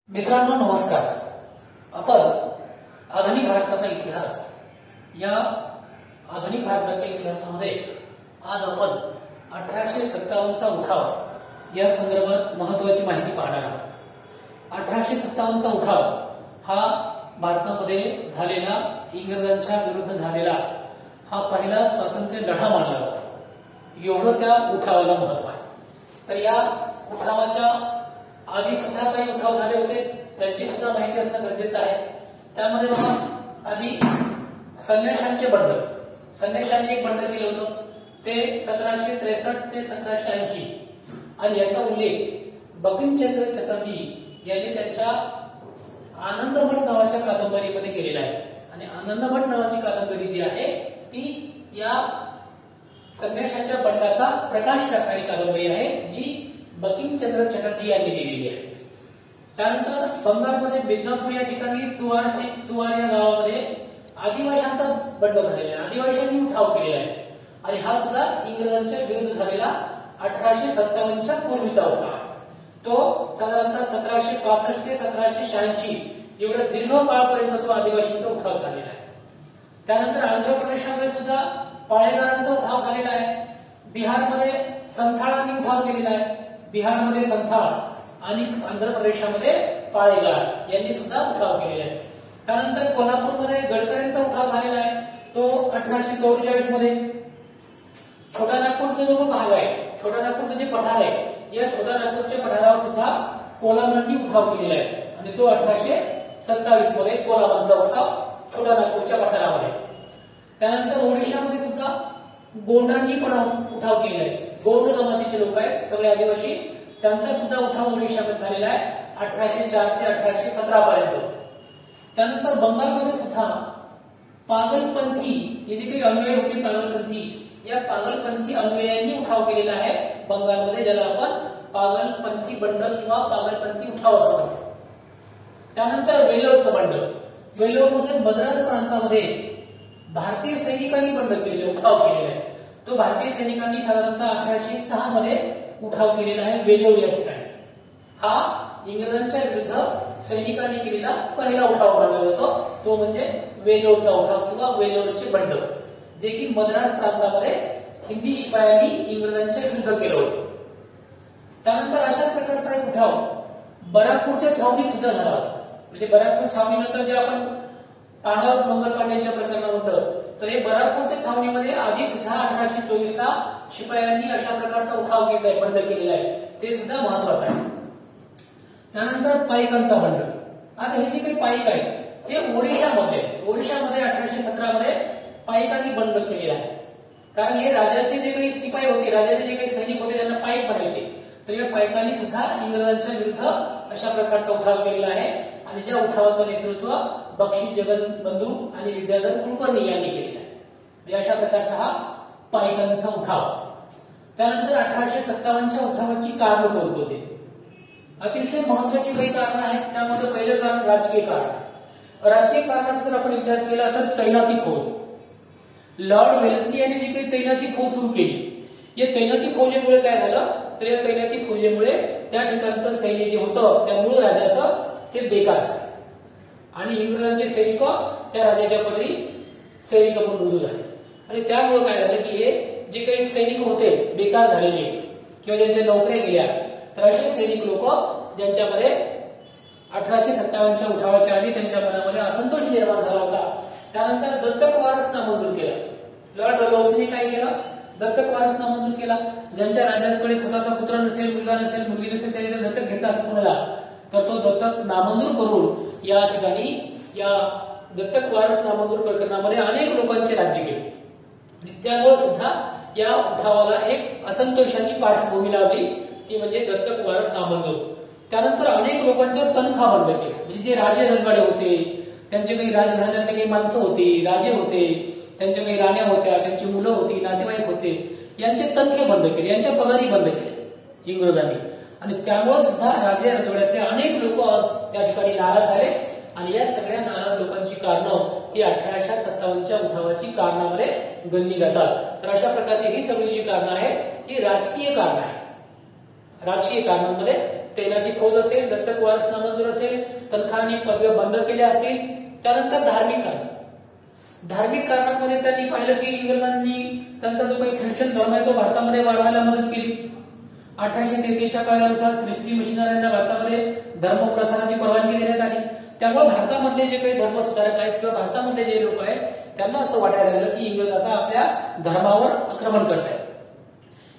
मित्रांनो नमस्कार. आपण आधुनिक भारताचा इतिहास या आधुनिक भारताच्या इतिहासामध्ये आज आपण 1857चा उठाव या संदर्भात महत्त्वाची माहिती पाहणार आहोत. 1857चा उठाव हा भारतामध्ये झालेला इंग्रजांच्या विरुद्ध झालेला हा पहिला स्वातंत्र्य लढा मानला जातो. एवढं त्या उठावाला महत्त्व आहे. तर या उठावाच्या आधी सुद्धा काही उठाव झाले होते, त्यांची सुद्धा माहिती असणं गरजेचं आहे. त्यामध्ये बघा, आधी संन्याशांचे बंड, संन्याशांनी एक बंड केलं होतं ते 1763 ते 1780 आणि याचा उल्लेख बंकिमचंद्र चटर्जी यांनी त्यांच्या आनंदमठ नावाच्या कादंबरीमध्ये केलेला आहे. आणि आनंदमठ नावाची कादंबरी जी आहे ती या संन्याशांच्या बंडाचा प्रकाश टाकणारी कादंबरी आहे, जी बंकिमचंद्र चटर्जी यांनी लिहिलेली आहे. त्यानंतर बंगालमध्ये मिदनापूर या ठिकाणी चुवार या गावामध्ये आदिवासींचा बंड झालेला आहे, आदिवासींनी उठाव केलेला आहे. आणि हा सुद्धा इंग्रजांच्या विरुद्ध झालेला 1857च्या पूर्वीचा उठाव. तो साधारणतः 1765 ते 1786 एवढ्या दीर्घ काळापर्यंत तो आदिवासींचा उठाव झालेला आहे. त्यानंतर आंध्र प्रदेशामध्ये सुद्धा पाळेगारांचा उठाव झालेला आहे. बिहारमध्ये संथाळांनी उठाव केलेला आहे. बिहारमध्ये संथाळ आणि आंध्र प्रदेशामध्ये पाळेगार यांनी सुद्धा उठाव केलेला आहे. त्यानंतर कोल्हापूरमध्ये गडकरींचा उठाव झालेला आहे, तो 1844 मध्ये. छोटा नागपूरचा जो भाग आहे, छोटा नागपूरचं जे पठार आहे, या छोटा नागपूरच्या पठारावर सुद्धा कोलाबांनी उठाव केलेला आहे आणि तो 1827 मध्ये कोलाबांचा उठाव छोटा नागपूरच्या पठारामध्ये. त्यानंतर ओडिशामध्ये सुद्धा गोंडांनी पण उठाव केलेला आहे. गोंड जमातीचे लोक आहेत, सगळे आदिवासी, त्यांचा सुद्धा उठाव ओडिशामध्ये झालेला आहे 1804 ते 1817 पर्यंत. त्यानंतर बंगालमध्ये सुद्धा पागलपंथी हे जे काही अन्वय होते, पागलपंथी, या पागलपंथी अन्वयांनी उठाव केलेला आहे बंगालमध्ये, ज्याला आपण पागलपंथी बंड किंवा पागलपंथी उठाव असं म्हणतो. त्यानंतर वेलोरचं बंड, वेलोरमध्ये मद्रास प्रांतामध्ये भारतीय सैनिकांनी बंड केलेले, उठाव केलेला आहे. तो भारतीय सैनिकांनी साधारणतः 1806 मध्ये उठाव केलेला आहे वेलोर या ठिकाणी. हा इंग्रजांच्या विरुद्ध सैनिकांनी केलेला पहिला उठाव मानला जातो, तो म्हणजे वेलोरचा उठाव किंवा वेलोरचे बंड, जे की मद्रास प्रांतामध्ये हिंदी शिपायांनी इंग्रजांच्या विरुद्ध केलं होतं. त्यानंतर अशाच प्रकारचा एक उठाव बराकपूरच्या छावणीत सुद्धा झाला होता. म्हणजे बराकपूर छावणीनंतर जे आपण पांडव मंगल पांड्यांच्या प्रकरणानंतर, तर हे बराकपूरच्या छावणीमध्ये आधी सुद्धा 1824 ला शिपायांनी अशा प्रकारचा उठाव केलाय, बंड केलेला आहे, ते सुद्धा महत्वाचं आहे. त्यानंतर पाईकांचा बंड. आता हे जे काही पाईक आहे हे ओडिशामध्ये 1817 मध्ये पाईकांनी बंड केलेला आहे. कारण हे राजाचे जे काही शिपाई होते, राजाचे जे काही सैनिक होते, त्यांना पाईक बनायचे. तर या पाईकांनी सुद्धा इंग्रजांच्या विरुद्ध अशा प्रकारचा उठाव केलेला आहे. आणि ज्या उठावाचं नेतृत्व बक्षी जगनबंधू आणि विद्याधर कुलकर्णी यांनी केलेला आहे. अशा प्रकारचा हा पाईकांचा उठाव. त्यानंतर 1857च्या उठावाची कारण कोणकोणती? अतिशय महत्वाची काही कारण आहेत. त्यामध्ये पहिलं कारण राजकीय कारण. राजकीय कारणाचा जर आपण विचार केला तर तैनाती फौज, लॉर्ड वेल्सी यांनी जी काही तैनाती फौज सुरू केली, या तैनाती फौजेमुळे काय झालं, तर या तैनाती फौजेमुळे त्या ठिकाणचं सैन्य जे होतं त्यामुळे राजाचं ते बेकार झालं आणि इंग्रजांचे सैनिक त्या राजाच्या पदरी सैनिक म्हणून रुजू झाले. आणि त्यामुळे काय झालं की हे जे काही सैनिक होते बेकार झालेले किंवा ज्यांच्या नोकऱ्या गेल्या, तर असे सैनिक लोक ज्यांच्यामध्ये 1857च्या उठावाच्या आधी त्यांच्या मनामध्ये असंतोष निर्माण झाला होता. त्यानंतर दत्तक वारस नामंजूर केला. लॉर्ड डलहौसीने काय केलं, दत्तक वारस नामंजूर केला. ज्यांच्या राजाकडे स्वतःचा पुत्र नसेल, मुलगा नसेल, मुलगी नसेल, त्यांनी जर दत्तक घेतला असं कोणाला, तर तो दत्तक नामंजूर करून या ठिकाणी या दत्तक वारस नामंजूर प्रकरणामध्ये अनेक लोकांचे राज्य गेले. आणि त्यामुळे सुद्धा या उठावाला एक असंतोषाची पार्श्वभूमी लावली, ती म्हणजे दत्तक वारस नामंजूर. त्यानंतर अनेक लोकांच्या तनखा बंद केल्या. म्हणजे जे राजे रजवाडे होते, त्यांचे काही राजघराण्यातले काही माणसं होती, राजे होते, त्यांच्या काही राण्या होत्या, त्यांची मुलं होती, नातेवाईक होते, यांचे तनखे बंद केले, यांच्या पगारी बंद केले इंग्रजांनी. आणि त्यामुळे सुद्धा राजे रजवाड्यातले अनेक लोक त्या ठिकाणी नाराज झाले. आणि या सगळ्या नाराज लोकांची कारणं ही 1857च्या उठावाची कारणामध्ये गणली जातात. तर अशा प्रकारची ही सगळी जी कारणं आहेत ही राजकीय कारणं आहेत. राजकीय कारणांमध्ये तैनाती फौज असेल, दत्तक वारस नामंजूर असेल, तनखा आणि पदव्या बंद केल्या असतील. त्यानंतर धार्मिक कारणांमध्ये त्यांनी पाहिलं की इंग्रजांनी त्यांचा जो काही ख्रिश्चन धर्म आहे तो भारतामध्ये वाढवायला मदत केली. 1833च्या कायद्यानुसार ख्रिस्ती मिशनऱ्यांना भारतामध्ये धर्म प्रसाराची परवानगी देण्यात आली. त्यामुळे भारतामधले जे काही धर्मसुधारक आहेत किंवा भारतामधले जे लोक आहेत त्यांना असं वाटायला लागलं की इंग्रज आता आपल्या धर्मावर आक्रमण करतायत.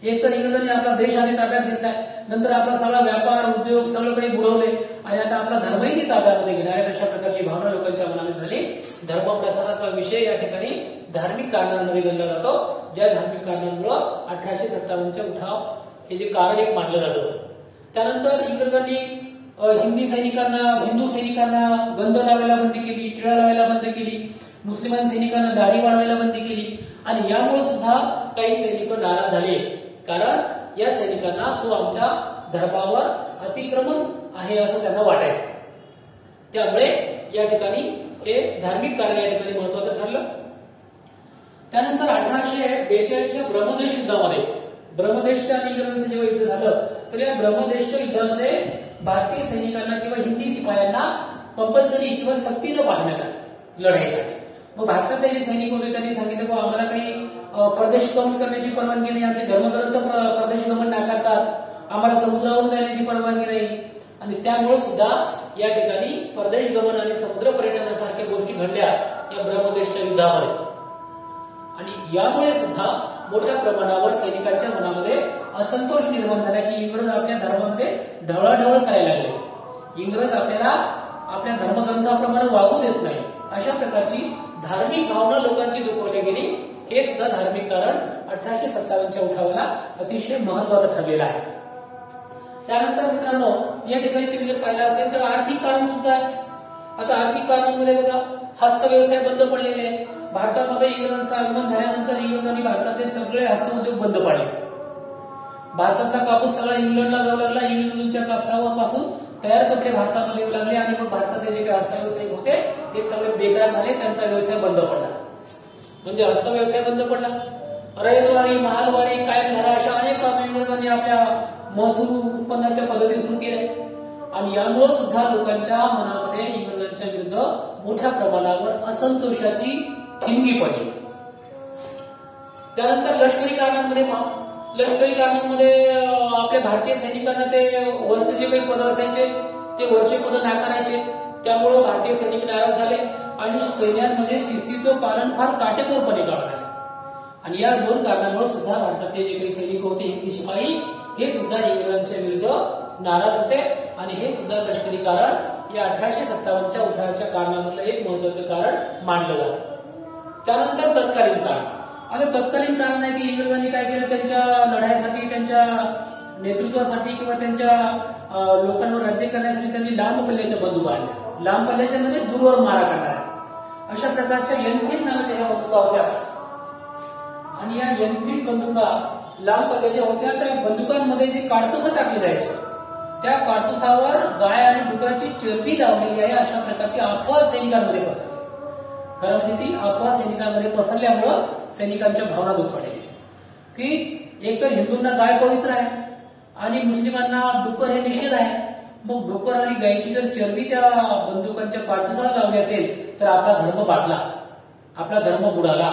एक तर इंग्रजांनी आपला देश आधी ताब्यात घेतलाय, नंतर आपला सगळा व्यापार उद्योग सगळं काही बुडवले आणि आता आपला धर्मही ताब्यामध्ये घेणार आहे. अशा प्रकारची भावना लोकांच्या मनामध्ये झाली. धर्म प्रसाराचा विषय या ठिकाणी धार्मिक कारणांमध्ये गणला जातो, ज्या धार्मिक कारणांमुळे 1857चा उठाव हे जे कारण एक मानलं जातं. त्यानंतर इंग्रजांनी हिंदू सैनिकांना गंध लावायला बंदी केली, टिळा लावायला बंद केली, मुस्लिम सैनिकांना दाढी वाढवायला बंदी केली आणि यामुळे सुद्धा काही सैनिक नाराज झाले. कारण या सैनिकांना तो आमच्या धर्मावर अतिक्रमण आहे असं त्यांना वाटायचं. त्यामुळे या ठिकाणी हे धार्मिक कारण या ठिकाणी महत्वाचं ठरलं. त्यानंतर 1842च्या ब्रह्मदेश युद्धामध्ये ब्रह्मदेशच्या आणि इंग्रजांचं जेव्हा युद्ध झालं तर या ब्रह्मदेशच्या युद्धामध्ये भारतीय सैनिकांना किंवा हिंदी शिपायांना कंपल्सरी किंवा सक्तीनं पाठवण्यात आलं लढाईसाठी. मग भारतातले जे सैनिक होते त्यांनी सांगितलं की आम्हाला काही परदेश गमन करण्याची परवानगी नाही, आमचे धर्मग्रंथ परदेश गमन नाकारतात, आम्हाला समुद्रावर जाण्याची परवानगी नाही. आणि त्यामुळे सुद्धा या ठिकाणी परदेश गमन आणि समुद्र पर्यटनासारख्या गोष्टी घडल्या या ब्रह्मदेशच्या युद्धामध्ये. आणि यामुळे सुद्धा मोठ्या प्रमाणावर सैनिकांच्या मनामध्ये असंतोष निर्माण झाला की इंग्रज आपल्या धर्मामध्ये ढवळाढवळ करायला लागले, इंग्रज आपल्याला आपल्या धर्मग्रंथाप्रमाणे वागू देत नाही. अशा प्रकारची धार्मिक भावना लोकांची दुखवली गेली. हे सुद्धा धार्मिक कारण 1857च्या उठावाला अतिशय महत्वाचं ठरलेलं आहे. त्यानंतर मित्रांनो या ठिकाणी तुम्ही जर पाहिलं असेल तर आर्थिक कारण सुद्धा आहे. आता आर्थिक कारणांमध्ये बघा हस्त व्यवसाय बंद पडलेले आहे. भारतामध्ये इंग्रजांचं आगमन झाल्यानंतर इंग्रजांनी भारतातले सगळे हस्तउद्योग बंद पाडले. भारतातला कापूस सगळा इंग्लंडला जाऊ लागला, इंग्लंडमधून त्या कापसापासून तयार कपडे भारतामध्ये येऊ लागले आणि मग भारतातले जे काही हस्त व्यवसाय होते हे सगळे बेकार झाले, त्यांचा व्यवसाय बंद पडला. म्हणजे हस्त व्यवसाय बंद पडला. रयतवारी, महालवारी, कायमधारा अशा अनेक इंग्रजांनी आपल्या महसूल उत्पन्नाच्या पद्धती सुरू केल्या आणि यामुळे सुद्धा लोकांच्या मनामध्ये इंग्रजांच्या विरुद्ध मोठ्या प्रमाणावर असंतोषाची ठिणगी पडली. त्यानंतर लष्करी कारणांमध्ये लष्करी कारणांमध्ये आपल्या भारतीय सैनिकांना ते वरचे जे काही पद असायचे ते वरचे पद नाकारायचे. त्यामुळे भारतीय सैनिक नाराज झाले आणि सैन्यांमध्ये शिस्तीचं पालन फार काटेकोरपणे करावं लागायचं. आणि या दोन कारणामुळे सुद्धा भारतातले जे काही सैनिक होते हिंदी शिपाई हे सुद्धा इंग्रजांच्या विरुद्ध नाराज होते आणि हे सुद्धा लष्करी कारण या 1857च्या उठावाच्या कारणामधलं एक महत्वाचं कारण मानलं जातं. त्यानंतर तत्कालीन कारण. आता तत्कालीन कारण आहे की इंग्रजांनी काय केलं, त्यांच्या लढाईसाठी, त्यांच्या नेतृत्वासाठी किंवा त्यांच्या लोकांवर राज्य करण्यासाठी त्यांनी लांब पल्ल्याच्या बंदुका आणल्या. लांब पल्ल्याच्या म्हणजे दूरवर मारा करणाऱ्या अशा प्रकारच्या एनफील्ड नावाच्या ह्या बंदुका होत्या. आणि या एनफील्ड बंदुका लांब पल्ल्याच्या होत्या. त्या बंदुकांमध्ये जे काडतुसं टाकली जायची त्या काडतुसावर गाय आणि डुकराची चरबी लावलेली आहे अशा प्रकारची अफवा सैनिकांमध्ये पसरली. खरं म्हणजे ती अफवा सैनिकांमध्ये पसरल्यामुळं सैनिकांच्या भावना दुखावल्या की एकतर हिंदूंना गाय पवित्र आहे आणि मुस्लिमांना डुकर हे निषेध आहे. मग डुकर आणि गायची जर चरबी त्या बंदुकांच्या काडतुसाला लावली असेल तर आपला धर्म बाटला, आपला धर्म बुडाला,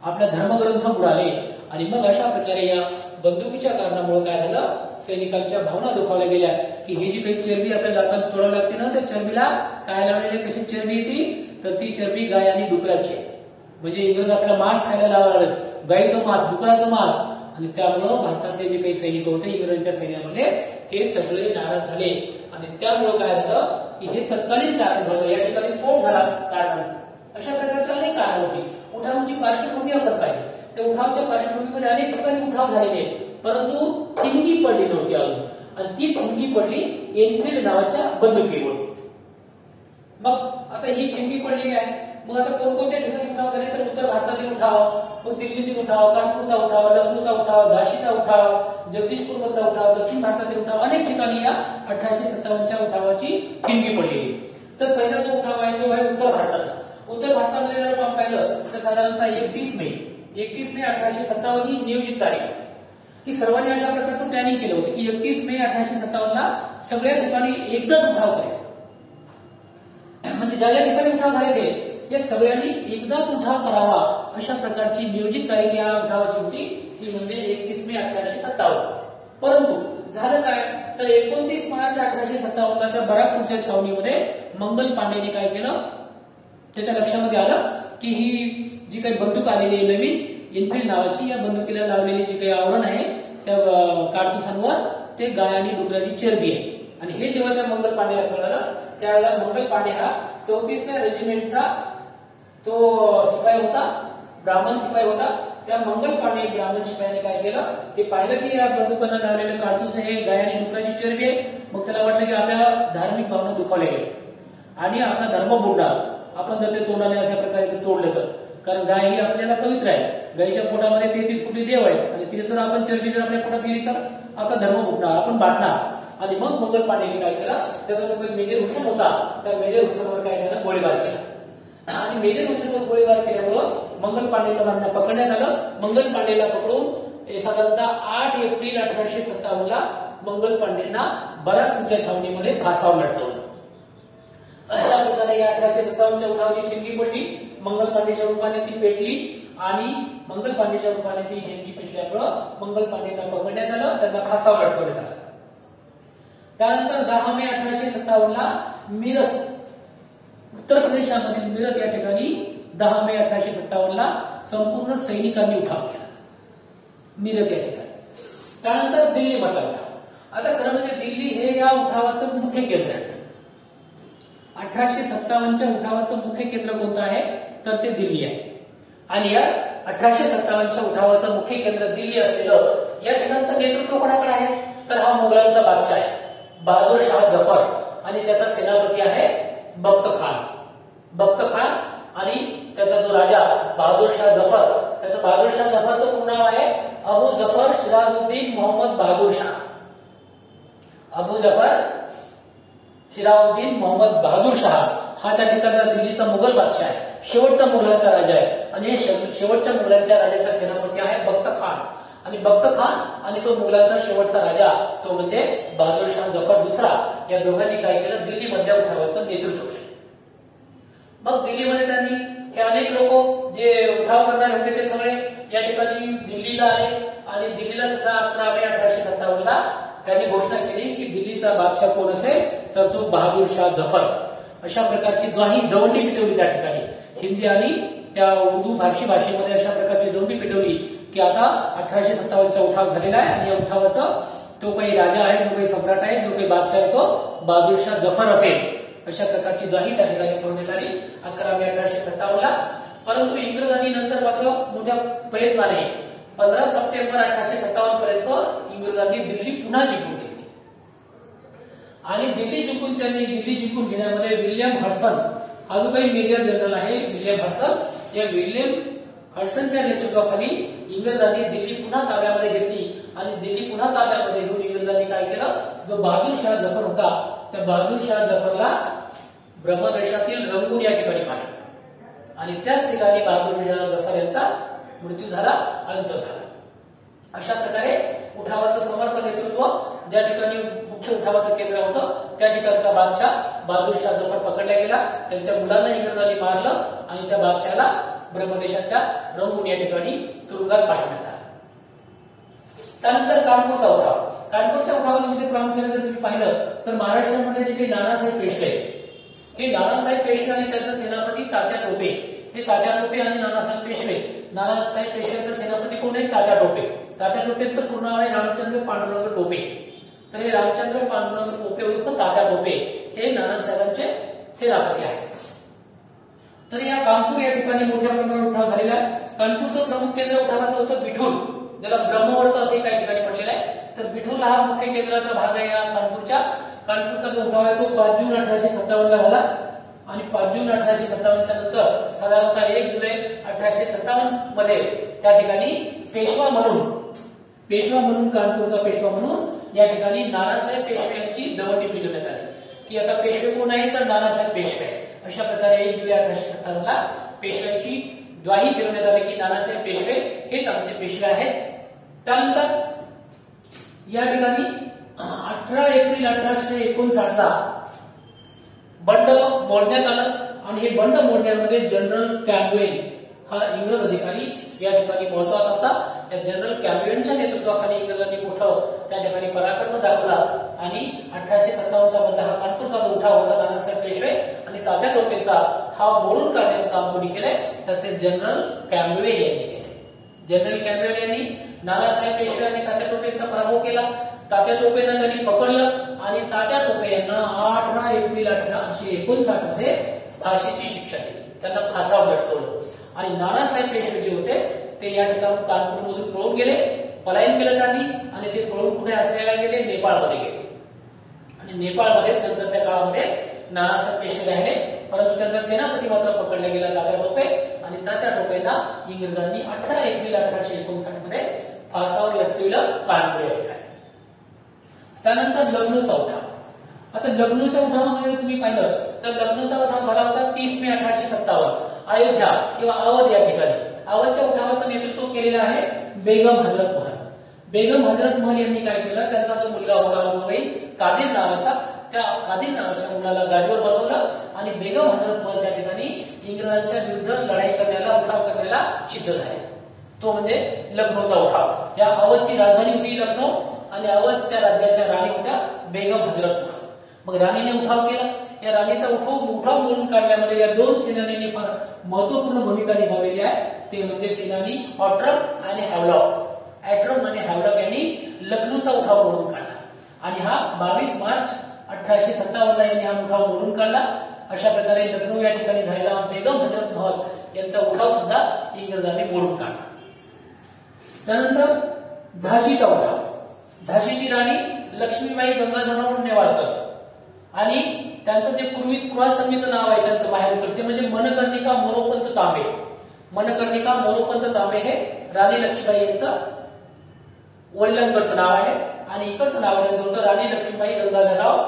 आपला धर्मग्रंथ बुडाले. आणि मग अशा प्रकारे या बंदुकीच्या कारणामुळे काय झालं, सैनिकांच्या भावना दुखावल्या गेल्या की ही जी काही चरबी आपल्या दातात तोडावी लागते ना त्या चरबीला काय लावलेली, कशी चरबी येते तर ती चरबी गाय आणि डुकराची. म्हणजे इंग्रज आपला मांस खायला लावणार, गायीचं मांस, डुकराचं मांस. आणि त्यामुळं भारतातले जे काही सैनिक होते इंग्रजांच्या सैन्यामध्ये हे सगळे नाराज झाले आणि त्यामुळं काय झालं की हे तत्कालीन कारण घडलं. या ठिकाणी स्फोट झाला कारणांचा. अशा प्रकारची अनेक कारण होती. उठावाची पार्श्वभूमी आपण पाहिली. त्या उठावाच्या पार्श्वभूमीमध्ये अनेक ठिकाणी उठाव झालेले परंतु ठिणगी पडली नव्हती अजून आणि ती ठिणगी पडली एनफील्ड नावाच्या बंदुकीमुळे. मग आता ही ठिणगी पडलेली आहे. मग आता कोणकोणत्या ठिकाणी उठाव झाले तर उत्तर भारतातील उठाव, मग दिल्लीतील उठाव, कानपूरचा उठाव, लखनौचा उठाव, झाशीचा उठाव, जगदीशपूर मधला उठाव, दक्षिण भारतातील उठाव, अनेक ठिकाणी या 1857च्या उठावाची ठिणगी पडलेली. तर पहिला जो उठाव आहे तो आहे उत्तर भारताचा. उत्तर भारतामध्ये जर आपण पाहिलं तर साधारणतः 31 मे 1857 ही नियोजित तारीख होती की सर्वांनी अशा प्रकारचं प्लॅनिंग केलं होतं की 31 मे 1857ला सगळ्या ठिकाणी एकदाच उठाव करायचा. ज्या ज्या ठिकाणी उठाव झालेले या सगळ्यांनी एकदाच उठाव करावा अशा प्रकारची नियोजित तारीख या उठावाची होती, ती म्हणजे 31 मे 1857. परंतु झालं काय तर 29 मार्च 1857 ला त्या बराकपूरच्या छावणीमध्ये मंगल पांडेने काय केलं, त्याच्या लक्षामध्ये आलं की ही जी काही बंदूक आलेली आहे नवीन इनफिल्ड नावाची, या बंदुकीला लावलेली जी काही आवरण आहे त्या कारतुसांवर ते गाय आणि डुकराची चरबी आहे. आणि हे जेव्हा त्या मंगल पांडेला कळलं त्यावेळेला मंगल पांडे हा 34व्या रेजिमेंटचा तो शिपाई होता, ब्राह्मण शिपाई होता. त्या मंगल पांडे ब्राह्मण शिपायाने काय केलं, ते पाहिलं की या बंदुकांना लावलेलं कारतूस हे गाय आणि डुकराची चरबी आहे. मग त्याला वाटलं की आपल्या धार्मिक भावना दुखावल्या गेल्या आणि आपला धर्म बुडणार, आपण जर ते तोंडाने अशा प्रकारे ते तोडलं तर, कारण गाय ही आपल्याला पवित्र आहे, गायीच्या पोटामध्ये 33 कोटी देव आहेत आणि ते जर आपण चरबी जर आपल्या पोटात गेली तर आपला धर्म बुडणार, आपण बाटणार. आणि मग मंगल पांडेने काय केला, त्याचा जो काही मेजर हुसेन होता त्या मेजर हुसेनवर काय त्यानं गोळीबार केला आणि मेजर हुसेनवर गोळीबार केल्यामुळं मंगल पांडेला पकडण्यात आलं. मंगल पांडेला पकडून साधारणतः 8 एप्रिल 1857 ला मंगल पांडेंना बराकपूरच्या छावणीमध्ये फासावर लटकवलं. अशा प्रकारे या 1857च्या उठावाची ठिणगी पडली. मंगल पांडेच्या रूपाने ती पेटली आणि मंगल पांडेच्या रूपाने ती ठिणगी पेटल्यामुळं मंगल पांडेंना पकडण्यात आलं, त्यांना फासावर लटकवण्यात आलं. त्यानंतर 10 मे 1857 ला मिरत, उत्तर प्रदेशामधील मिरत या ठिकाणी 10 मे 1857 ला संपूर्ण सैनिकांनी उठाव केला, मिरत या ठिकाणी. त्यानंतर दिल्ली मधला उठाव. आता खरं म्हणजे दिल्ली हे या उठावाचं मुख्य केंद्र आहे. 1857च्या उठावाचं मुख्य केंद्र कोणतं आहे तर ते दिल्ली आहे. आणि या 1857च्या उठावाचं मुख्य केंद्र दिल्ली असलेलं या ठिकाणचं नेतृत्व कोणाकडे आहे तर हा मुघलांचा बादशाह आहे बहादूर शाह जफर आणि त्याचा सेनापती आहे बख्त खान. बख्त खान आणि त्याचा जो राजा बहादूर शाह जफर, त्याचं बहादूर शाह जफरचं पूर्ण नाव आहे अबू जफर सिराजुद्दीन मोहम्मद बहादूर शाह. अबू जफर सिराजुद्दीन मोहम्मद बहादूर शाह हा त्या ठिकाणचा दिल्लीचा मुघल बादशाह आहे, शेवटचा मुघलांचा राजा आहे. आणि शेवटच्या मुघलांच्या राजाचा सेनापती आहे बख्त खान. आणि बख्त खान आणि तो मुघलांचा शेवटचा राजा तो म्हणजे बहादूर शाह जफर दुसरा, या दोघांनी काय केलं, दिल्ली मधल्या उठावाचं नेतृत्व केलं. मग दिल्लीमध्ये त्यांनी हे अनेक लोक जे उठाव करणारे होते ते सगळे या ठिकाणी दिल्लीला आले आणि दिल्लीला सुद्धा 11 मे 1857 ला त्यांनी घोषणा केली की दिल्लीचा बादशाह कोण असेल तर तो बहादूर शाह जफर. अशा प्रकारची दवंडी पिटवली त्या ठिकाणी, हिंदी आणि त्या उर्दू फारसी भाषेमध्ये अशा प्रकारची दवंडी पिटवली की आता 1857चा उठाव झालेला आहे आणि या उठावाचा तो काही राजा आहे, जो काही सम्राट आहे, जो काही बादशाह आहे तो बहादूर शाह जफर असेल. अशा प्रकारची ग्वाही त्या ठिकाणी करण्यात आली 11 मे 1857 ला. परंतु इंग्रजांनी नंतर मात्र मोठ्या प्रयत्नाने 15 सप्टेंबर 1857 पर्यंत इंग्रजांनी दिल्ली पुन्हा जिंकून घेतली. आणि दिल्ली जिंकून घेण्यामध्ये विल्यम हडसन हा जो काही मेजर जनरल आहे विल्यम हडसन, या विल्यम हडसनच्या नेतृत्वाखाली इंग्रजांनी दिल्ली पुन्हा ताब्यामध्ये घेतली. आणि दिल्ली पुन्हा ताब्यामध्ये घेऊन इंग्रजांनी काय केलं, जो बहादूर शाह जफर होता त्या बहादूर शाह जफरला ब्रह्मदेशातील रंगून या ठिकाणी पाठवलं आणि त्याच ठिकाणी बहादूर शाह जफर यांचा मृत्यू झाला, अंत झाला. अशा प्रकारे उठावाचं समर्थ नेतृत्व ज्या ठिकाणी मुख्य उठावाचं केंद्र होतं त्या ठिकाणचा बादशाह बहादूर शाह जफर पकडला गेला, त्यांच्या मुलांना इंग्रजांनी मारलं आणि त्या बादशाहला ब्रह्मदेशातल्या रंगून या ठिकाणी तुरुंगात पाठवण्यात आलं. त्यानंतर कानपूरचा उठाव. कानपूरच्या उठावामध्ये प्रामुख्याने जर तुम्ही पाहिलं तर महाराष्ट्रामध्ये जे काही नानासाहेब पेशवे, हे नानासाहेब पेशवे आणि त्यांचा सेनापती तात्या टोपे, हे तात्या टोपे आणि नानासाहेब पेशवे. नानासाहेब पेशव्यांचा सेनापती कोण आहे, तात्या टोपे. तात्या टोपेचं पूर्ण नाव आहे रामचंद्र पांडुरंग टोपे. तर हे रामचंद्र पांडुरंग टोपे उर्फ तात्या टोपे हे नानासाहेबांचे सेनापती आहेत. तर या कानपूर या ठिकाणी मोठ्या प्रमाणात उठाव झालेला आहे. कानपूरचं प्रमुख केंद्र उठावाचं होतं बिठूर, ज्याला ब्रह्मवर्त असे काही ठिकाणी म्हटलेलं आहे. तर बिठूरला हा मुख्य केंद्राचा भाग आहे या कानपूरच्या. कानपूरचा जो उठाव आहे तो 5 जून 1857 ला झाला आणि 5 जून 1857 नंतर साधारणतः 1 जुलै 1857 मध्ये त्या ठिकाणी पेशवा म्हणून कानपूरचा पेशवा म्हणून या ठिकाणी नानासाहेब पेशवे यांची दवंडी पिटवण्यात आली की आता पेशवे कोण आहे तर नानासाहेब पेशवे. अशा प्रकारे 1 जुलै 1857 ला पेशव्यांची ग्वाही फिरवण्यात आली की नानासाहेब पेशवे हेच आमचे पेशवे आहेत. त्यानंतर या ठिकाणी 18 एप्रिल 1859 ला बंड मोडण्यात आलं आणि हे बंड मोडण्यामध्ये जनरल कॅम्पबेल हा इंग्रज अधिकारी या ठिकाणी महत्वाचा होता. या जनरल कॅम्पबेलच्या नेतृत्वाखाली इंग्रजांनी मोठं त्या ठिकाणी पराक्रम दाखवला आणि 1857 मधला हा कानपूरचा जो उठाव होता नानासाहेब पेशवे आणि तात्या टोपेचा हा मोडून काढण्याचं काम कोणी केलंय तर ते जनरल कॅम्पबेल यांनी केले. जनरल कॅम्पबेल यांनी नानासाहेब पेशवे आणि तात्या टोपेचा पराभव केला. तात्या टोपेंना त्यांनी पकडलं आणि तात्या टोपे यांना 18 एप्रिल 1859 मध्ये फाशीची शिक्षा दिली. त्यांना फासावर लटकवलं आणि नानासाहेब पेशवे जे होते ते या ठिकाणी कानपूरमधून पळून गेले, पलायन केलं त्यांनी आणि ते पळून पुढे आश्रयाला गेले, नेपाळमध्ये गेले आणि नेपाळमध्येच नंतर त्या काळामध्ये नानासाहेब पेशवे राहिले. परंतु त्यांचा सेनापती मात्र पकडला गेला तात्या टोपे आणि तात्या टोपेंना इंग्रजांनी 18 एप्रिल 1859 मध्ये फासावर लटकविलं कानपूर या ठिकाणी. त्यानंतर लखनौचा उठाव. आता लखनौच्या उठावामध्ये तुम्ही पाहिलं तर लखनौचा उठाव झाला होता 30 मे 1857 अयोध्या किंवा अवध या ठिकाणी. अवधच्या उठावाचं नेतृत्व केलेलं आहे बेगम हजरत महल. बेगम हजरत महल यांनी काय केलं, त्यांचा जो मुलगा होता मुंबई कादिर नावाचा, त्या कादिर नावाच्या मुलाला गादीवर बसवलं आणि बेगम हजरत महल त्या ठिकाणी इंग्रजांच्या विरुद्ध लढाई करण्याला उठाव करण्याला सिद्ध झाले. तो म्हणजे लखनौचा उठाव. या अवधची राजधानी होती लखनौ आणि अवधच्या राज्याच्या राणी होत्या बेगम हजरत महल. मग राणीने उठाव केला. या राणीचा उठाव मोडून काढण्यामध्ये या दोन सेनानींनी फार महत्वपूर्ण भूमिका निभावलेली आहे. ते म्हणजे सेनानी ऑट्रम आणि हॅवलॉक. ऑट्रम आणि हॅवलॉक यांनी लखनौचा उठाव मोडून काढला आणि हा 22 मार्च 1857 यांनी हा उठाव मोडून काढला. अशा प्रकारे लखनौ या ठिकाणी झालेला बेगम हजरत महल यांचा उठाव सुद्धा इंग्रजांनी मोडून काढला. त्यानंतर झाशीचा उठाव. झाशीची राणी लक्ष्मीबाई गंगाधरराव नेवाळकर आणि त्यांचं जे पूर्वी कुळासमीचं नाव आहे त्यांचं माहेरकडे ते म्हणजे मनकर्णिका मोरोपंत तांबे. मनकर्णिका मोरोपंत तांबे हे राणी लक्ष्मीबाई यांचं वडिलांकडचं नाव आहे आणि इकडचं नाव त्यांचं होतं राणी लक्ष्मीबाई गंगाधरराव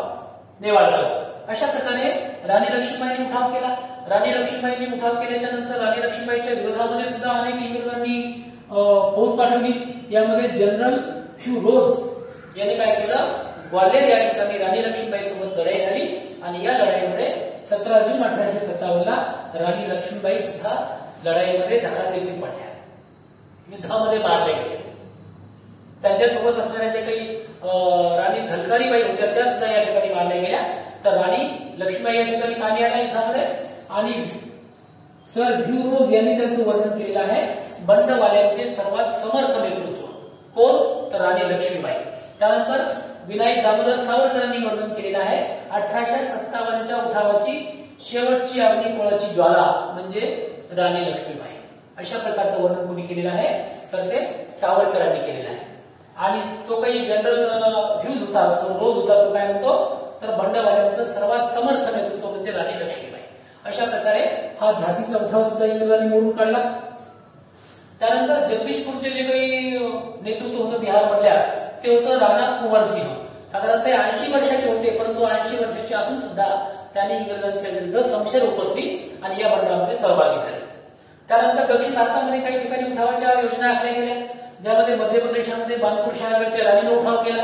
नेवाळकर. अशा प्रकारे राणी लक्ष्मीबाईंनी उठाव केला. राणी लक्ष्मीबाईंनी उठाव केल्याच्या नंतर राणी लक्ष्मीबाईच्या विरोधामध्ये सुद्धा अनेक इंग्रजांनी फौज पाठवली. यामध्ये जनरल ह्यू रोज यांनी काय केलं, ग्वाल्हेर या ठिकाणी राणी लक्ष्मीबाई सोबत लढाई झाली आणि या लढाईमध्ये 17 जून 1857 ला राणी लक्ष्मीबाई सुद्धा लढाईमध्ये धारातीर्थी पडल्या, युद्धामध्ये मारले गेले. त्यांच्यासोबत असणाऱ्या जे काही राणी झलकारीबाई होत्या त्या सुद्धा या ठिकाणी मारल्या गेल्या. तर राणी लक्ष्मीबाई या ठिकाणी कामी आल्या युद्धामध्ये आणि सर ह्यू रोज यांनी त्यांचं वर्णन केलेलं आहे बंडवाल्यांचे सर्वात समर्थ नेतृत्व. कोण तर राणी लक्ष्मीबाई. त्यानंतर विनायक दामोदर सावरकरांनी वर्णन केलेलं आहे 1857च्या उठावाची शेवटची अग्निकोळाची ज्वाला म्हणजे राणी लक्ष्मीबाई. अशा प्रकारचं वर्णन कोणी केलेलं आहे तर ते सावरकरांनी केलेलं आहे. आणि तो काही जनरल व्ह्यूज होता, रोज होता, तो काय म्हणतो तर बंडवाल्यांचं सर्वात समर्थ नेतृत्व म्हणजे राणी लक्ष्मीबाई. अशा प्रकारे हा झाशीचा उठाव सुद्धा इंग्रजांनी मोडून काढला. त्यानंतर जगदीशपूरचे जे काही नेतृत्व होतं बिहारमधल्या ते होतं राणा कुंवर सिंह. साधारणतः 80 वर्षाचे होते, परंतु 80 वर्षाचे असून सुद्धा त्यांनी इंग्रजांच्या विरुद्ध समशेर उपसली आणि या बंडामध्ये सहभागी झाले. त्यानंतर दक्षिण भारतामध्ये काही ठिकाणी उठावाच्या योजना आखल्या गेल्या, ज्यामध्ये मध्य प्रदेशामध्ये बानपूर शहागडच्या राणीने उठाव केला.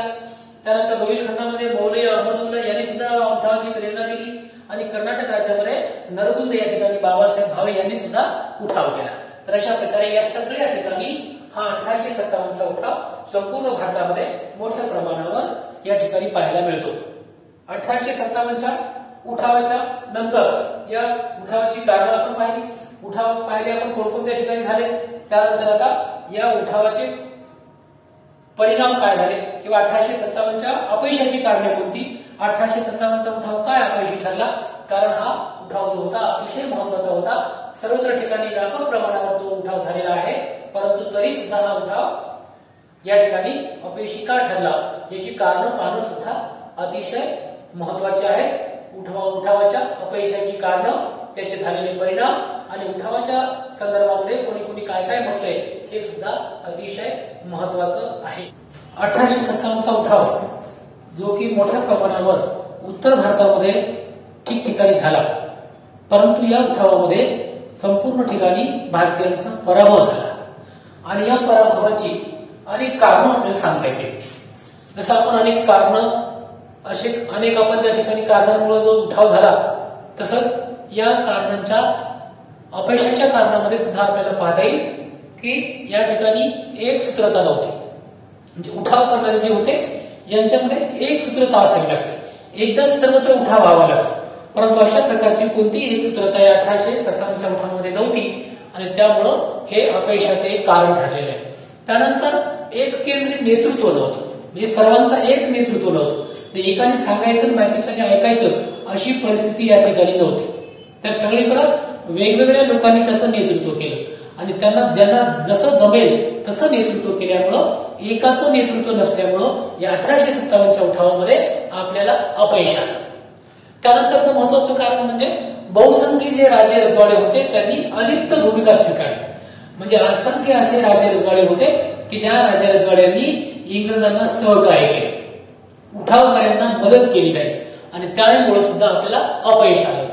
त्यानंतर रोहिलखंडामध्ये मौलवी अहमदुल्ला यांनी सुद्धा उठावाची प्रेरणा दिली आणि कर्नाटक राज्यामध्ये नरगुंद या ठिकाणी बाबासाहेब भावे यांनी सुद्धा उठाव केला. तर अशा प्रकारे या सगळ्या ठिकाणी हा 1857चा उठाव संपूर्ण भारतामध्ये मोठ्या प्रमाणावर या ठिकाणी पाहायला मिळतो. 1857च्या उठावाच्या नंतर या उठावाची कारणं आपण पाहिली, उठाव पाहिले आपण कोणकोणत्या ठिकाणी झाले. त्यानंतर आता या उठावाचे परिणाम काय झाले किंवा 1857च्या अपयशाची कारणे कोणती, 1857चा उठाव काय अपयशी ठरला. कारण हा उठाव जो होता अतिशय महत्वाचा होता. सर्वत्र ठिकाणी व्यापक प्रमाणावर तो उठाव झालेला आहे, परंतु तरी सुद्धा हा उठाव या ठिकाणी अपयशी का ठरला याची कारणं पाहणं सुद्धा अतिशय महत्वाचे आहे. उठावाच्या अपयशाची कारणं, त्याचे झालेले परिणाम आणि उठावाच्या संदर्भामध्ये कोणी कोणी काय काय म्हटलंय हे सुद्धा अतिशय महत्वाचं आहे. 1857चा उठाव जो की मोठ्या प्रमाणावर उत्तर भारतामध्ये ठिकठिकाणी झाला, परंतु या उठावामध्ये संपूर्ण ठिकाणी भारतीयांचा पराभव झाला आणि या पराभवाची अनेक कारणं आपल्याला सांगता येतील. जसं आपण अनेक आपण त्या ठिकाणी कारणांमुळे जो उठाव झाला, तसंच या कारणांच्या अपयशाच्या कारणामध्ये सुद्धा आपल्याला पाहता येईल की या ठिकाणी एक सूत्रता नव्हती. म्हणजे उठाव करणारे जे होते यांच्यामध्ये एक सूत्रता असावी लागते, एकदाच सर्वत्र उठाव व्हावा लागतो. परंतु अशा प्रकारची कोणतीही एक सूत्रता या 1857च्या उठावामध्ये नव्हती आणि त्यामुळं हे अपयशाचे एक कारण ठरलेले आहे. त्यानंतर एक केंद्रित नेतृत्व नव्हतं, म्हणजे सर्वांचा एक नेतृत्व नव्हतं. एकाने सांगायचं बाकीच्याने ऐकायचं अशी परिस्थिती या ठिकाणी नव्हती. तर सगळीकडे वेगवेगळ्या लोकांनी त्याचं नेतृत्व केलं आणि त्यांना ज्यांना जसं जमेल तसं नेतृत्व केल्यामुळं एकाचं नेतृत्व नसल्यामुळं या 1857च्या उठावामध्ये आपल्याला अपयश आलं. त्यानंतरचं महत्वाचं कारण म्हणजे बहुसंख्य जे राजे रजवाडे होते त्यांनी अलिप्त भूमिका स्वीकारली. म्हणजे असंख्य असे राजे रजवाडे होते की ज्या राजे रजवाड्यांनी इंग्रजांना सहकार्य केले, उठावकऱ्यांना मदत केली नाही आणि त्यामुळे सुद्धा आपल्याला अपयश आलं.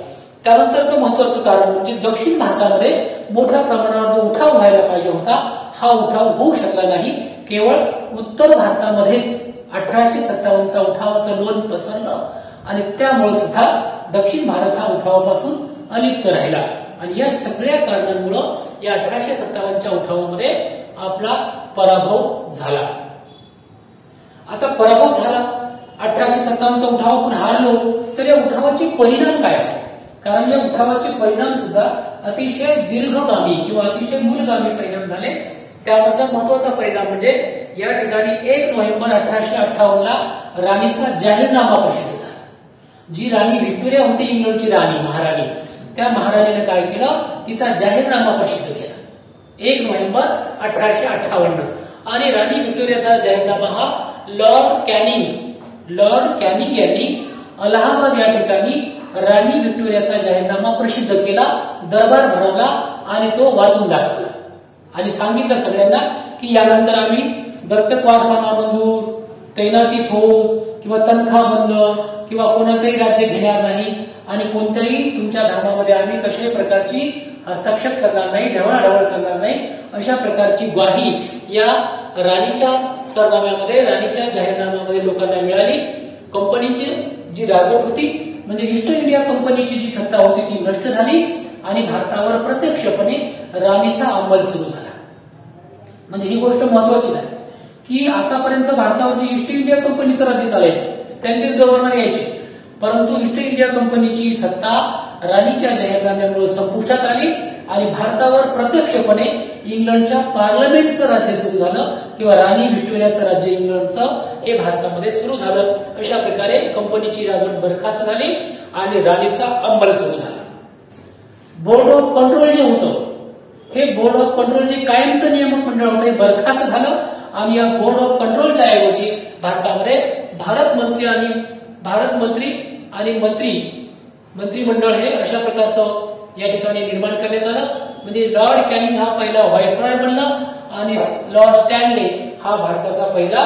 त्यानंतरचं महत्वाचं कारण म्हणजे दक्षिण भारतामध्ये मोठ्या प्रमाणावर जो उठाव व्हायला पाहिजे होता हा उठाव होऊ शकला नाही. केवळ उत्तर भारतामध्येच 1857चा उठावाचं लोण पसरलं आणि त्यामुळे सुद्धा दक्षिण भारत हा उठावापासून अलिप्त राहिला आणि या सगळ्या कारणांमुळे या 1857च्या उठावामध्ये आपला पराभव झाला. आता पराभव झाला, 1857चा उठाव आपण हारलो, तर या उठावाचे परिणाम काय आहेत? कारण या उठावाचे परिणाम सुद्धा अतिशय दीर्घगामी किंवा अतिशय मूलगामी परिणाम झाले. त्याबद्दल महत्वाचा परिणाम म्हणजे या ठिकाणी 1 नोव्हेंबर 1858ला राणीचा जाहीरनामा प्रसिद्ध झाला. जी राणी व्हिक्टोरिया होती, इंग्लंडची राणी, महाराणी, त्या महाराणीने काय केलं, तिचा जाहीरनामा प्रसिद्ध केला 1 नोव्हेंबर 1858. आणि राणी व्हिक्टोरियाचा जाहीरनामा हा लॉर्ड कॅनिंग यांनी अलाहाबाद या ठिकाणी राणी व्हिक्टोरियाचा जाहीरनामा प्रसिद्ध केला, दरबार भरवला आणि तो वाचून दाखवला आणि सांगितलं सगळ्यांना की यानंतर आम्ही दत्तक वारसा मंजूर, तैनाती फौज किंवा तनखा बंद किंवा कोणाचंही राज्य घेणार नाही आणि कोणत्याही तुमच्या धर्मामध्ये आम्ही कसल्याही प्रकारची हस्तक्षेप करणार नाही, ढवळाढवळ करणार नाही, अशा प्रकारची ग्वाही या राणीच्या सरनाम्यामध्ये, राणीच्या जाहीरनाम्यामध्ये लोकांना मिळाली. कंपनीची जी राजवट होती म्हणजे ईस्ट इंडिया कंपनीची जी सत्ता होती ती नष्ट झाली आणि भारतावर प्रत्यक्षपणे राणीचा अंमल सुरू झाला. म्हणजे ही गोष्ट महत्वाची आहे की आतापर्यंत भारतावर जी ईस्ट इंडिया कंपनीचं राज्य चालायचं, त्यांचेच गव्हर्नर यायचे, परंतु ईस्ट इंडिया कंपनीची सत्ता राणीच्या जाहीरनाम्यामुळे संपुष्टात आली आणि भारतावर प्रत्यक्षपणे इंग्लंडच्या पार्लमेंटचं राज्य सुरू झालं किंवा राणी व्हिक्टोरियाचं राज्य इंग्लंडचं हे भारतामध्ये सुरू झालं. अशा प्रकारे कंपनीची राजवट बरखास्त झाली आणि राणीचा अंमल सुरू झाला. बोर्ड ऑफ कंट्रोल जे होतं, हे बोर्ड ऑफ कंट्रोल जे कायमचं नियामक मंडळ होतं हे बरखास्त झालं आणि या बोर्ड ऑफ कंट्रोलच्या ऐवजी भारतामध्ये भारत मंत्री आणि मंत्रिमंडळ हे अशा प्रकारचं या ठिकाणी निर्माण करण्यात आलं. म्हणजे लॉर्ड कॅनिंग हा पहिला व्हायसरॉय बनला आणि लॉर्ड स्टॅनले हा भारताचा पहिला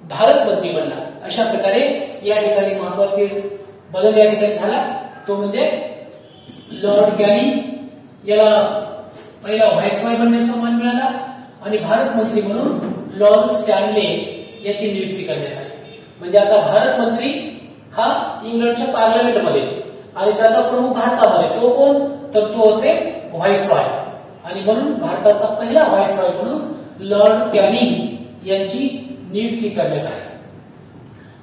भारत मंत्री बनला. अशा प्रकारे या ठिकाणी महत्वाचे बदल या ठिकाणी झाला. तो म्हणजे लॉर्ड कॅनिंग याला पहिला व्हायसरॉय बनण्याचा मान मिळाला आणि भारत मंत्री म्हणून लॉर्ड स्टॅनले याची नियुक्ती करण्यात आली. म्हणजे आता भारत मंत्री हा इंग्लंडच्या पार्लमेंटमध्ये आणि त्याचा प्रमुख भारतामध्ये, तो कोण, तर तो असेल व्हायसरॉय आणि म्हणून भारताचा पहिला व्हायसरॉय म्हणून लॉर्ड कॅनिंग यांची नियुक्ती करण्यात आली.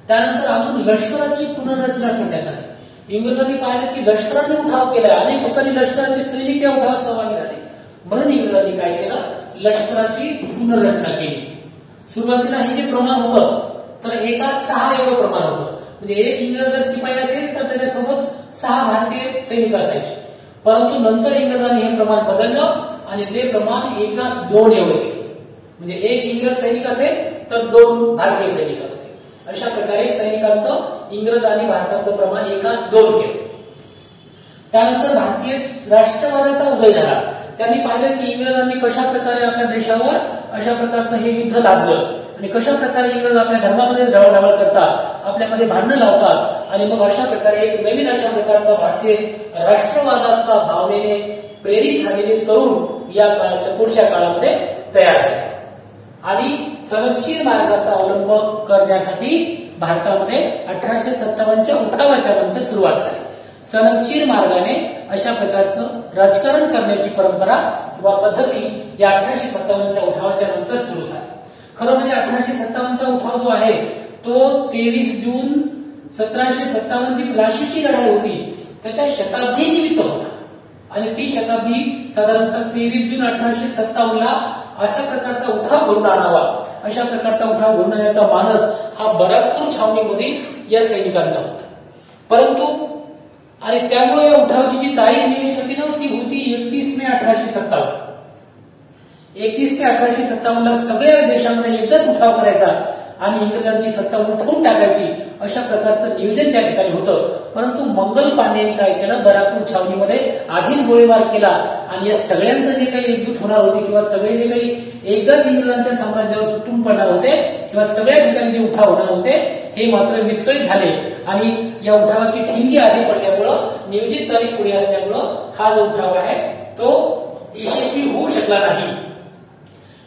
त्यानंतर अजून लष्कराची पुनर्रचना करण्यात आली. इंग्रजांनी पाहिलं की लष्कराने उठाव केला, अनेक ठिकाणी लष्कराचे सैनिक त्या उठावात सहभागी झाले, म्हणून इंग्रजांनी काय केलं, लष्कराची पुनर्रचना केली. सुरुवातीला हे जे प्रमाण होतं तर 1:6 एवढं प्रमाण होतं. म्हणजे एक इंग्रज जर शिपाई असेल तर त्याच्यासोबत 6 भारतीय सैनिक असायचे. परंतु नंतर इंग्रजांनी हे प्रमाण बदललं आणि ते प्रमाण 1:2 एवढे केले. म्हणजे एक इंग्रज सैनिक असेल तर 2 भारतीय सैनिक असतील. अशा प्रकारे सैनिकांचं इंग्रज आणि भारताचं प्रमाण 1:2 केलं. त्यानंतर भारतीय राष्ट्रवादाचा उदय झाला. त्यांनी पाहिलं की इंग्रजांनी कशा प्रकारे आपल्या देशावर अशा प्रकारचं हे युद्ध लादलं आणि कशा प्रकारे इंग्रज आपल्या धर्मामध्ये ढवळाढवळ करतात, आपल्यामध्ये भांडणं लावतात आणि मग अशा प्रकारे एक नवीन अशा प्रकारचा भारतीय राष्ट्रवादाचा भावनेने प्रेरित झालेले तरुण या काळाच्या पुढच्या काळामध्ये तयार झाले आणि सनदशीर मार्गाचा अवलंब करण्यासाठी भारतामध्ये 1857च्या उठावाच्या नंतर सुरुवात झाली. सनदशीर मार्गाने अशा प्रकारचं राजकारण करण्याची परंपरा किंवा पद्धती या 1857च्या उठावाच्या नंतर सुरू झाली. खरं म्हणजे 1857चा उठाव जो आहे तो 23 जून 1757 जी प्लाशीची लढाई होती त्याच्या शताब्दी निमित्त होता आणि ती शताब्दी साधारणतः 23 जून 1857ला अशा प्रकारचा उठाव घडून आणावा, अशा प्रकारचा उठाव घडून आणण्याचा मानस हा बराकपूर छावणीमध्ये या सैनिकांचा होता. परंतु आणि त्यामुळे या उठावाची जी तारीख निश्चित होती ना ती होती 31 मे 1857. 31 मे 1857ला सगळ्या देशामध्ये एकदाच उठाव करायचा आणि इंग्रजांची सत्ता उठवून टाकायची अशा प्रकारचं नियोजन त्या ठिकाणी होतं. परंतु मंगल पांडेने काय केलं, बराकपूर छावणीमध्ये आधीच गोळीबार केला आणि या सगळ्यांचं जे काही एकजूट होणार होते किंवा सगळे जे काही एकदाच इंग्रजांच्या साम्राज्यावर तुटून पडणार होते किंवा सगळ्या ठिकाणी जे उठाव होणार होते हे मात्र विस्कळीत झाले आणि या उठावाची ठिणगी आधी पडल्यामुळं नियोजित तारीख पुढे असल्यामुळं हा जो उठाव आहे तो यशस्वी होऊ शकला नाही.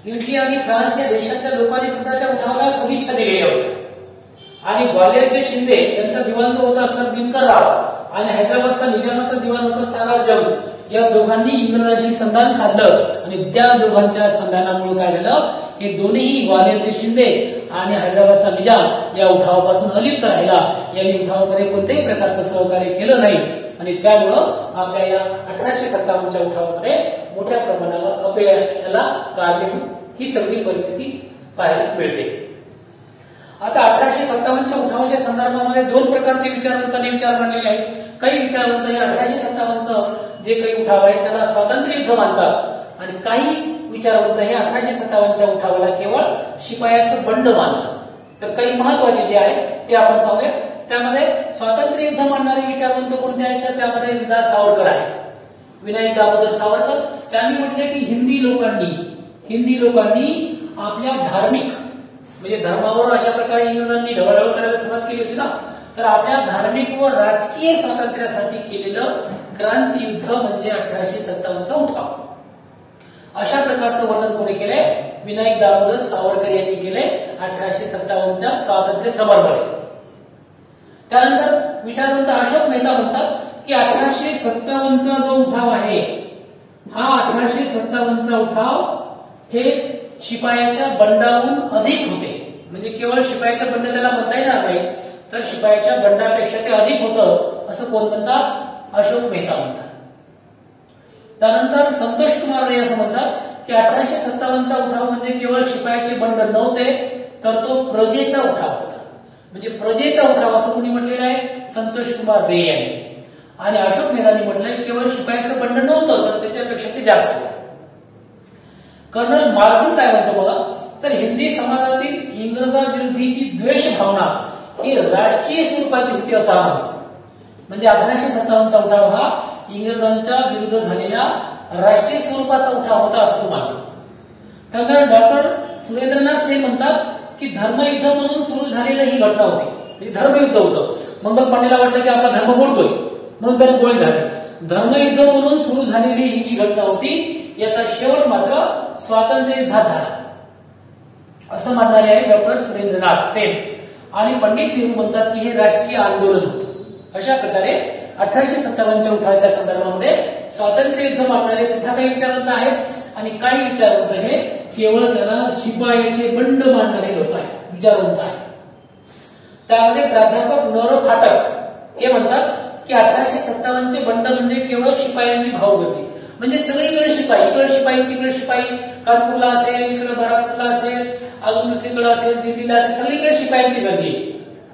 इटली आणि फ्रान्स या देशातल्या लोकांनी सुद्धा त्या उठावाला सदिच्छा दिलेल्या होत्या आणि ग्वाल्हेरचे शिंदे यांचा दिवाण जो होता सर दिनकरराव आणि हैदराबादचा निजामाचा दिवाण होता सालार जंग या दोघांनी इंग्रजांशी संधान साधलं आणि त्या दोघांच्या संधानामुळे काय झालं, हे दोन्ही ग्वाल्हेरचे शिंदे आणि हैदराबादचा निजाम या उठावापासून अलिप्त राहिला. यांनी उठावामध्ये कोणत्याही प्रकारचं सहकार्य केलं नाही आणि त्यामुळं आपल्या या 1857च्या उठावामध्ये मोठ्या प्रमाणावर अपयशाला कारणीभूत ही सगळी परिस्थिती पाहायला मिळते. आता 1857च्या उठावाच्या संदर्भामध्ये दोन प्रकारचे विचारवंतांनी विचार मांडलेले आहेत. काही विचारवंत हे 1857चं जे काही उठाव आहे त्याला स्वातंत्र्य युद्ध मानतात आणि काही विचारवंत हे 1857च्या उठावाला केवळ शिपायाचं बंड मानतात. तर काही महत्वाचे जे आहे ते आपण पाहूया. त्यामध्ये स्वातंत्र्य युद्ध मानणारे विचारवंत कोणते आहेत तर त्यामध्ये विनायक सावरकर आहे. विनायक दामोदर सावरकर त्यांनी म्हटले की हिंदी लोकांनी आपल्या धार्मिक म्हणजे धर्मावर अशा प्रकारे इंग्रजांनी ढवळाढवळ करायला सुरुवात केली होती ना, तर आपल्या धार्मिक व राजकीय स्वातंत्र्यासाठी केलेलं क्रांती युद्ध म्हणजे 1857चा उठाव. अशा प्रकारचं वर्णन कोणी केले, विनायक दामोदर सावरकर यांनी केले 1857च्या स्वातंत्र्य समरमध्ये. त्यानंतर विचारवंत अशोक मेहता म्हणतात की 1857चा जो उठाव आहे हा 1857चा उठाव हे शिपायाच्या बंडाहून अधिक होते. म्हणजे केवळ शिपायाचं बंड त्याला म्हणता येणार नाही तर शिपायाच्या बंडापेक्षा ते अधिक होतं असं कोण म्हणतात, अशोक मेहता म्हणतात. त्यानंतर संतोष कुमार रे असं म्हणतात की 1857चा उठाव म्हणजे केवळ शिपायाचे बंड नव्हते तर तो प्रजेचा उठाव होता. म्हणजे प्रजेचा उठाव असं कोणी म्हटलेलं आहे, संतोष कुमार रे यांनी. आणि अशोक मेहतांनी म्हटलंय केवळ शिपायाचं बंड नव्हतं तर त्याच्यापेक्षा ते जास्त होतं. कर्नल मार्सन काय म्हणतो बघा, तर हिंदी समाजातील इंग्रजाविरुद्धीची द्वेष भावना ही राष्ट्रीय स्वरूपाची होती असं म्हणतो. म्हणजे 1857चा उठाव हा इंग्रजांच्या विरुद्ध झालेला राष्ट्रीय स्वरूपाचा उठाव होता असं तो मानतो. त्यानंतर डॉक्टर सुरेंद्रनाथ सेन म्हणतात की धर्मयुद्ध म्हणून सुरू झालेली ही घटना होती. म्हणजे धर्मयुद्ध होतं. मंगल पांडेला वाटलं की आपला धर्म मोडतोय म्हणून त्याने गोळी झाली. धर्मयुद्ध म्हणून सुरू झालेली ही जी घटना होती याचा शेवट मात्र स्वातंत्र्य युद्धात झाला असं मानणारे आहे डॉक्टर सुरेंद्रनाथ सेन. आणि पंडित नेहरू म्हणतात की हे राष्ट्रीय आंदोलन होतं. अशा प्रकारे 1857च्या उठावाच्या संदर्भामध्ये स्वातंत्र्य युद्ध मानणारे सुद्धा काही विचारवंत आहेत आणि काही विचारवंत हे केवळ त्याला शिपायाचे बंड मानणारे लोक आहेत, विचारवंत आहेत. त्यामध्ये प्राध्यापक नर फाटक हे म्हणतात की 1857चे बंड म्हणजे केवळ शिपायांची भावगती. म्हणजे सगळीकडे शिपाई, इकडे शिपाई तिकडे शिपाई, कानपूरला असेल, इकडे बराकपूरला असेल, अजून दुसरीकडे असेल, दिल्लीला असेल, सगळीकडे शिपायांची गर्दी,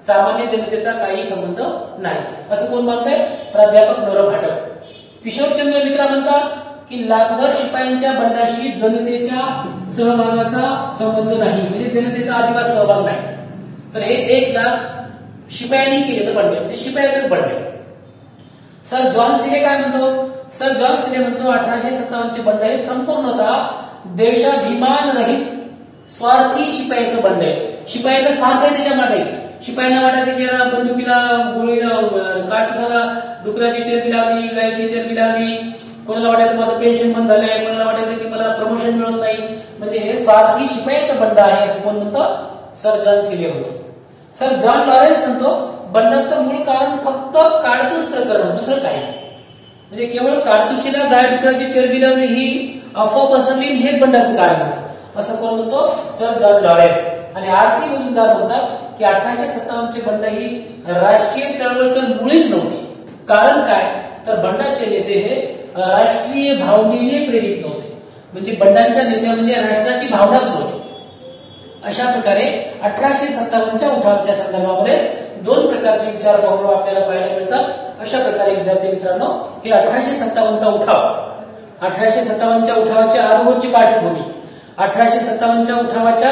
सामान्य जनतेचा काही संबंध नाही असं कोण मानतंय, प्राध्यापक नर फाटक. किशोरचंद्र मित्रा म्हणतात की लाखभर शिपायांच्या बंडाशी जनतेच्या सहभागाचा संबंध नाही. म्हणजे जनतेचा अजिबात सहभाग नाही. तर हे 1 लाख शिपायांनी केलेलं बंड म्हणजे शिपायाचंच बंड आहे. सर जॉन सिले काय म्हणतो, सर जॉन सिले म्हणतो 1857चे बंड हे संपूर्णतः देशाभिमान रहित स्वार्थी शिपायाचं बंड आहे. शिपायाचा स्वार्थ आहे त्याच्यामध्ये. शिपायांना वाटायचं की याला बंदुकीला गोळीला काटूसाला डुकराची चरबी लावली, गायची चरबी लावली, कोणाला वाटायचं माझं पेन्शन बंद झालंय, कोणाला वाटायचं की मला प्रमोशन मिळत नाही. म्हणजे हे स्वार्थी शिपायाचं बंड आहे असं कोण म्हणतं, सर जॉन सिले म्हणतो. सर जॉन लॉरेन्स म्हणतो बंडाचं मूळ कारण फक्त काडतूस प्रकरण, दुसरं काही नाही. म्हणजे केवळ काडतुशीला 10 डुकराची चरबी लावणे ही अफवा पसरली हेच बंडाचं कारण होतं, असं कोण म्हणतो? Sir John Lawrence. आणि आर.सी. मुजुमदार म्हणतात की 1857 चे बंड ही राष्ट्रीय चळवळ तर मुळीच नव्हती. कारण काय? तर बंडाचे नेते हे राष्ट्रीय भावनेने प्रेरित नव्हते. म्हणजे बंडांच्या नेत्या म्हणजे राष्ट्राची भावनाच नव्हती. अशा प्रकारे 1857च्या उठावाच्या संदर्भामध्ये दोन प्रकारचे विचार आपल्याला पाहायला मिळतात. अशा प्रकारे विद्यार्थी मित्रांनो, हे 1857चा उठाव, 1857च्या उठावाच्या अगोदरची पार्श्वभूमी, 1857च्या उठावाच्या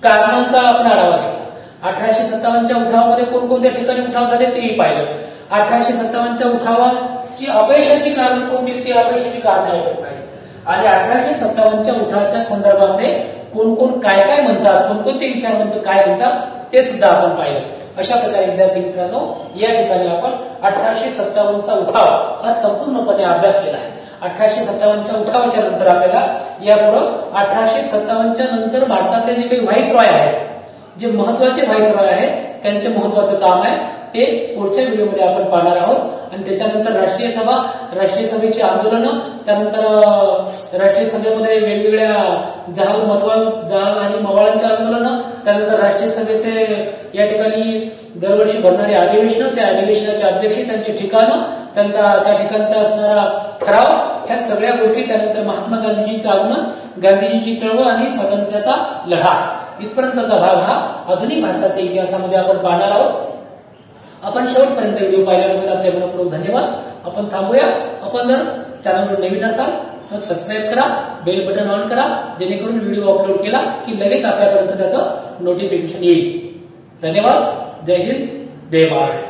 कारणांचा आपण आढावा घेतला. 1857च्या उठावामध्ये कोणकोणत्या ठिकाणी उठाव झाले तेही पाहिलं. 1857च्या उठावाची अपयशाची कारण कोणती, ती अपयशाची कारण आपण पाहिली. आणि 1857च्या उठावाच्या संदर्भामध्ये कोण कोण काय काय म्हणतात, कोणकोणते विचारवंत काय म्हणतात ते सुद्धा आपण पाहिलं. अशा प्रकारे विद्यार्थी मित्रांनो, या ठिकाणी आपण 1857चा उठाव हा संपूर्णपणे अभ्यास केला आहे. 1857च्या उठावाच्या नंतर आपल्याला यापुढे 1857च्या नंतर भारतातले जे काही व्हाईसरॉय आहेत, जे महत्वाचे व्हाईसरॉय आहेत, त्यांचं महत्वाचं काम आहे ते पुढच्या व्हिडिओमध्ये आपण पाहणार आहोत. आणि त्याच्यानंतर राष्ट्रीय सभा, राष्ट्रीय सभेची आंदोलनं, त्यानंतर राष्ट्रीय सभेमध्ये वेगवेगळ्या जहाल आणि मवाळांच्या आंदोलनं, त्यानंतर राष्ट्रीय सभेचे या ठिकाणी दरवर्षी भरणारे अधिवेशन, त्या अधिवेशनाचे अध्यक्ष, त्यांची ठिकाणं, त्या ठिकाणचा असणारा ठराव, ह्या सगळ्या गोष्टी, त्यानंतर महात्मा गांधीजींचं आगमन, गांधीजींची चळवळ आणि स्वातंत्र्याचा लढा, इथपर्यंतचा भाग हा आधुनिक भारताच्या इतिहासामध्ये आपण पाहणार आहोत. आपण शेवटपर्यंत व्हिडिओ पाहिल्याबद्दल आपल्या मनपूर्वक धन्यवाद. आपण थांबूया. आपण जर चॅनलवर नवीन असाल तर सबस्क्राईब करा, बेल बटन ऑन करा, जेणेकरून व्हिडिओ अपलोड केला की लगेच आपल्यापर्यंत त्याचं नोटिफिकेशन येईल. धन्यवाद. जय हिंद, जय महाराष्ट्र.